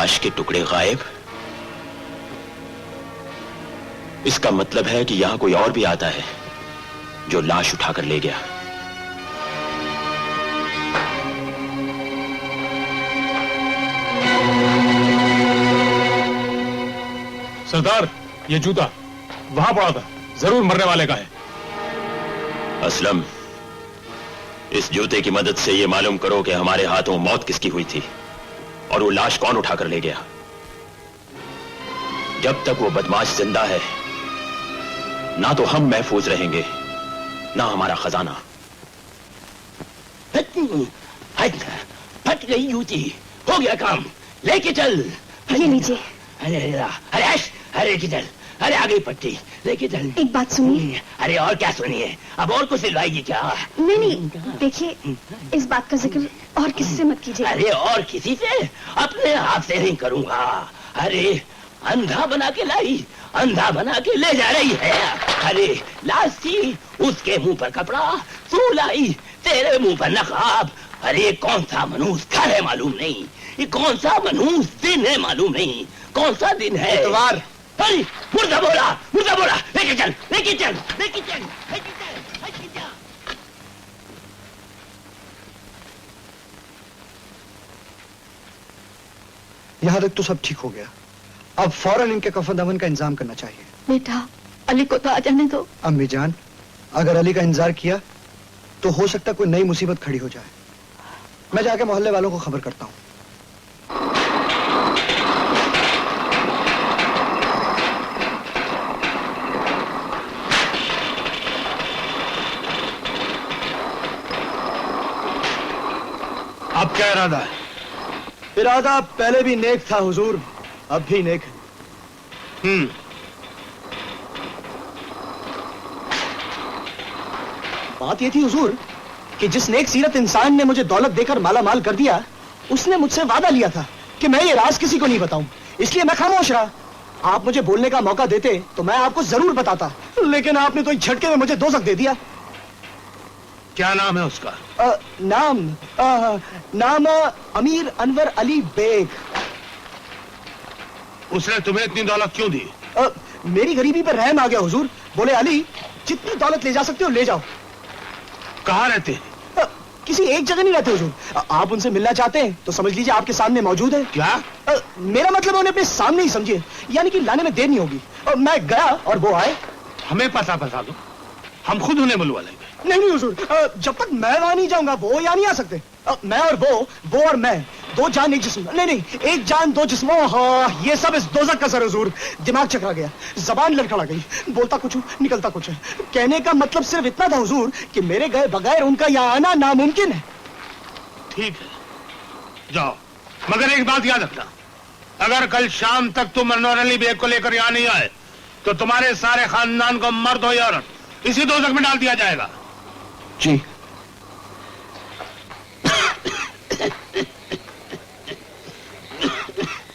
लाश के टुकड़े गायब। इसका मतलब है कि यहां कोई और भी आता है जो लाश उठाकर ले गया। सरदार, ये जूता वहां पड़ा था, जरूर मरने वाले का है। असलम, इस जूते की मदद से यह मालूम करो कि हमारे हाथों मौत किसकी हुई थी और वो लाश कौन उठाकर ले गया। जब तक वो बदमाश जिंदा है, ना तो हम महफूज रहेंगे, ना हमारा खजाना। फट गई जूती, हो गया काम, लेके चल। ये लीजिए। अरे किधर, अरे आ गई पट्टी, लेके चल। एक बात सुनिए। अरे और क्या सुनिए, अब और कुछ सिलवाएगी क्या? नहीं, देखिए इस बात का जिक्र और किसी से मत कीजिए। अरे और किसी से? अपने हाथ से नहीं करूंगा। अरे अंधा बना के लाई, अंधा बना के ले जा रही है। अरे लाश थी, उसके मुंह पर कपड़ा, तू लाई, तेरे मुंह पर नकाब। अरे कौन सा मनूस घर है मालूम नहीं, ये कौन सा मनूस दिन है मालूम नहीं। कौन सा दिन है? इतवार। अरे मुर्दा बोला, लेके चल, लेके चल, लेके चल, लेके चल, लेके चल। यहाँ तक तो सब ठीक हो गया, अब फौरन इनके कफन दफन का इंतजाम करना चाहिए। बेटा, अली को तो आ जाने दो। अम्मी जान, अगर अली का इंतजार किया तो हो सकता कोई नई मुसीबत खड़ी हो जाए। मैं जाके मोहल्ले वालों को खबर करता हूँ। अब क्या इरादा है? इरादा पहले भी नेक था हुजूर, अब भी नेक है। बात ये थी हुजूर कि जिस नेक सीरत इंसान ने मुझे दौलत देकर माला माल कर दिया, उसने मुझसे वादा लिया था कि मैं ये राज किसी को नहीं बताऊं, इसलिए मैं खामोश रहा। आप मुझे बोलने का मौका देते तो मैं आपको जरूर बताता, लेकिन आपने तो एक झटके में मुझे दोज़ख दे दिया। क्या नाम है उसका? नाम अमीर अनवर अली बेग। उसने तुम्हें इतनी दौलत क्यों दी? मेरी गरीबी पर रहम आ गया हुजूर, बोले अली जितनी दौलत ले जा सकते हो ले जाओ। कहाँ रहते हैं? किसी एक जगह नहीं रहते हुजूर, आप उनसे मिलना चाहते हैं तो समझ लीजिए आपके सामने मौजूद है। क्या? मेरा मतलब है उन्हें अपने सामने ही समझिए, यानी कि लाने में देर नहीं होगी। मैं गया और वो आए। हमें पता बता दो, हम खुद उन्हें बुलवा लेंगे। नहीं हुजूर, जब तक मैं वहां नहीं जाऊंगा वो यहाँ नहीं आ सकते। मैं और वो और मैं, दो जान एक जिस्म। नहीं, एक जान दो जिस्मों। हाँ, ये सब इस दोज़ख का सर हुजूर। दिमाग चकरा गया, जबान लड़खड़ा गई, बोलता कुछ हूँ निकलता कुछ है। कहने का मतलब सिर्फ इतना था हुजूर कि मेरे गए बगैर उनका यहाँ आना नामुमकिन है। ठीक है, जाओ, मगर एक बात याद रखना, अगर कल शाम तक तुम अनवर अली बेग को लेकर यहाँ नहीं आए तो तुम्हारे सारे खानदान को, मर्द हो या औरत, इसी दोज़ख में डाल दिया जाएगा। जी।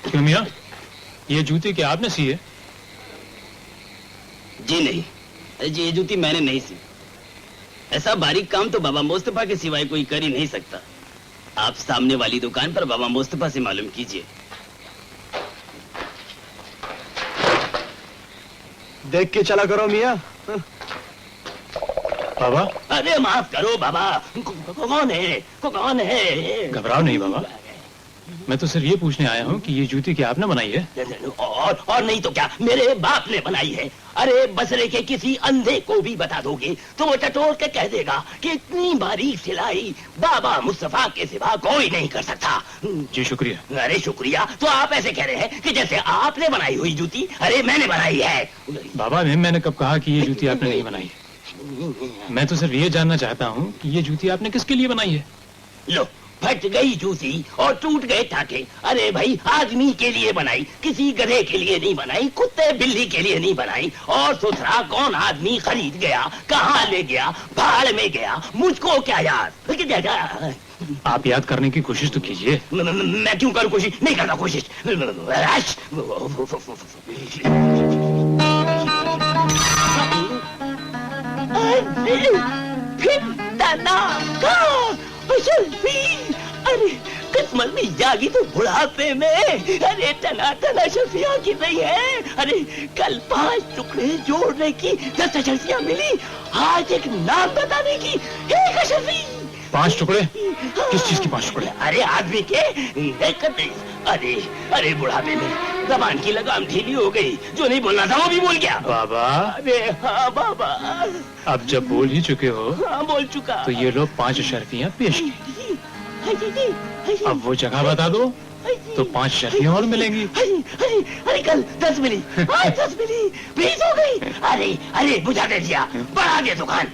क्यों मियां, ये जूते क्या आपने सिए? जी नहीं, जी ये जूती मैंने नहीं सी। ऐसा बारीक काम तो बाबा मुस्तफा के सिवाय कोई कर ही नहीं सकता। आप सामने वाली दुकान पर बाबा मुस्तफा से मालूम कीजिए। देख के चला करो मियां। बाबा? अरे माफ करो बाबा, कौन है? कौन है? घबराओ नहीं बाबा, मैं तो सिर्फ ये पूछने आया हूँ कि ये जूती क्या आपने बनाई है? और नहीं तो क्या, मेरे बाप ने बनाई है। अरे बसरे के किसी अंधे को भी बता दोगे तो वो टटोल के कह देगा कि इतनी बारीक सिलाई बाबा मुस्तफा के सिवा कोई नहीं कर सकता। जी शुक्रिया। अरे शुक्रिया तो आप ऐसे कह रहे हैं कि जैसे आपने बनाई हुई जूती अरे मैंने बनाई है। बाबा मैंने कब कहा कि ये जूती आपने नहीं बनाई? मैं तो सिर्फ ये जानना चाहता हूँ कि ये जूती आपने किसके लिए बनाई है? लो, फट गई जूती और टूट गए टाके। अरे भाई, आदमी के लिए बनाई, किसी गधे के लिए नहीं बनाई, कुत्ते बिल्ली के लिए नहीं बनाई। और सुथरा कौन आदमी खरीद गया, कहाँ ले गया, भाड़ में गया, मुझको क्या याद? आप याद करने की कोशिश तो कीजिए। मैं क्यों करूँ कोशिश? नहीं करता कोशिश। फिर अरे किस्मत में जागी तो बुढ़ापे में। अरे टना टना शर्फियाँ की नहीं है। अरे कल 5 टुकड़े जोड़ने की 10 अशर्फियाँ मिली, आज एक नाम बताने की 1 अशर्फी। 5 टुकड़े? किस चीज की 5 टुकड़े? अरे आदमी के अरे अरे बुढ़ापे में जबान की लगाम ढीली हो गई, जो नहीं बोलना था वो भी बोल गया। बाबा, अरे हाँ बाबा। अब जब बोल ही चुके हो हाँ बोल चुका। तो ये लो 5 अशर्फियाँ पेश की। अब वो जगह बता दो तो 5 अशर्फियाँ और मिलेंगी। अरे कल 10 मिली, आज 10 मिली, 20 हो गई। अरे अरे बुझा दे दिया, बढ़ा दे दुकान।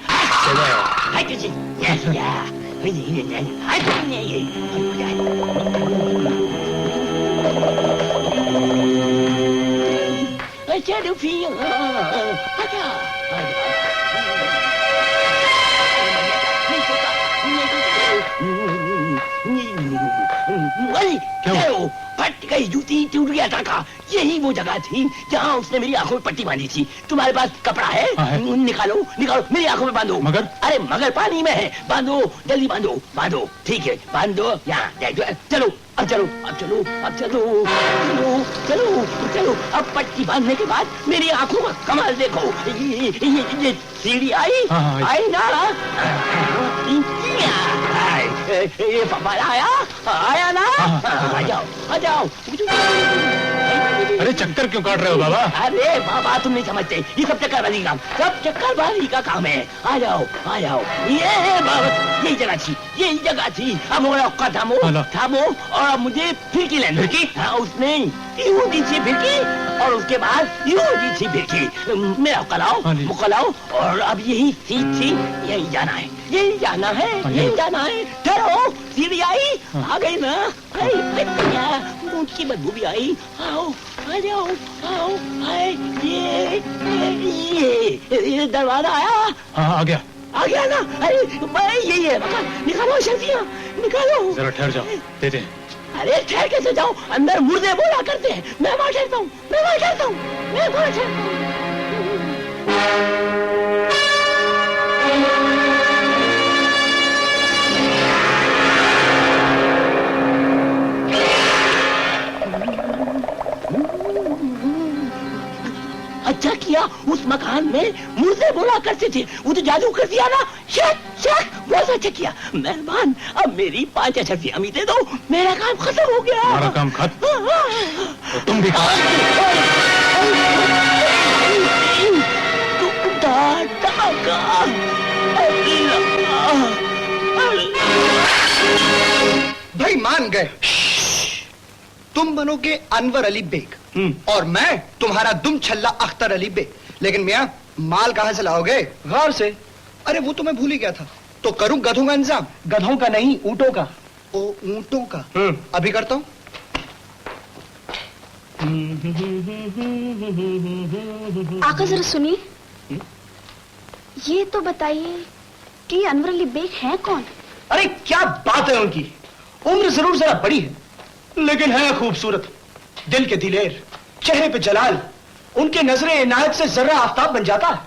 क्या हो? फट गई जूती, टूट गया टाका। यही वो जगह थी जहाँ उसने मेरी आंखों में पट्टी बांधी थी। तुम्हारे पास कपड़ा है? है। निकालो निकालो, मेरी आंखों में बांधो। मगर? अरे मगर पानी में है, बांधो जल्दी बांधो बांधो। ठीक है बांधो। यहाँ चलो अब चलो अब चलो अब चलो चलो चलो चलो। अब पट्टी बांधने के बाद मेरी आंखों का कमाल देखो। ये सीढ़ी आई, हाँ, आई ना? ये पापा आया ना? आ जाओ आ जाओ। अरे चक्कर क्यों काट रहे हो बाबा? अरे बाबा तुम नहीं समझते, ये सब चक्करबाजी का, सब चक्करबाजी का काम है। आ जाओ आ जाओ। ये बाबा यही जगह थी। अब हो रहा थामो थामो, और अब मुझे फिरकी लेनी। फिरकी? हाँ उसने यूं दी थी फिरकी, और उसके बाद यूं दी थी फिरकी। मेरा मुकलाओ, और अब यही सीट थी, यही जाना है, यही जाना है, यही जाना है। ठहरो, सीढ़ी आई, आ गई ना? ऊँट की बदबू भी आई। आओ आ जाओ आओ आए। ये दरवाजा आया। हाँ आ गया ना? अरे यही है मकान। निकालो शर्फियाँ निकालो। जरा ठहर जाओ, देते हैं। अरे ठहर कैसे जाओ, अंदर मुर्दे बोला करते हैं। मैं वहाँ ठहरता हूँ, मैं वहाँ ठहरता हूँ, मैं वहाँ ठहरता हूँ। अच्छा किया उस मकान में मुर्दे बोला करते थे, वो तो जादू कर दिया ना। बहुत अच्छा किया मेहरबान। अब मेरी 5 अशर्फियाँ दे दो, मेरा काम खत्म हो गया। हमारा काम खत्म तो तुम भी भाई मान गए, तुम बनोगे अनवर अली बेग और मैं तुम्हारा दुम छल्ला अख्तर अली बेग। लेकिन मियाँ माल कहाँ से लाओगे? गार से। अरे वो तो मैं भूल ही गया था। तो करूं गधों का इंतजाम? गधों का नहीं, ऊँटों का। ओ ऊँटों का? अभी करता हूँ। आका जरा सुनिए, ये तो बताइए कि अनवर अली बेग है कौन? अरे क्या बात है उनकी, उम्र जरूर जरा बड़ी है लेकिन है खूबसूरत। दिल के दिलेर, चेहरे पे जलाल, उनके नजरे इनायत से जर्रा आफताब बन जाता है।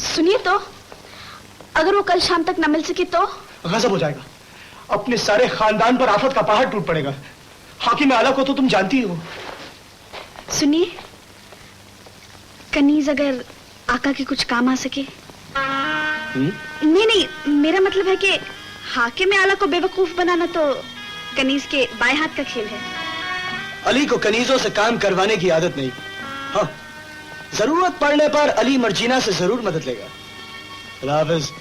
सुनिए तो, अगर वो कल शाम तक न मिल सके तो? गजब हो जाएगा, अपने सारे खानदान पर आफत का पहाड़ टूट पड़ेगा। हाकिम आला को तो तुम जानती हो। सुनिए, कनीज अगर आका के कुछ काम आ सके। नहीं, मेरा मतलब है कि हाकिम आला को बेवकूफ बनाना तो कनीज के बाएं हाथ का खेल है। अली को कनीजों से काम करवाने की आदत नहीं। हाँ, जरूरत पड़ने पर अली मर्जीना से जरूर मदद लेगा। अल्लाह हाफिज।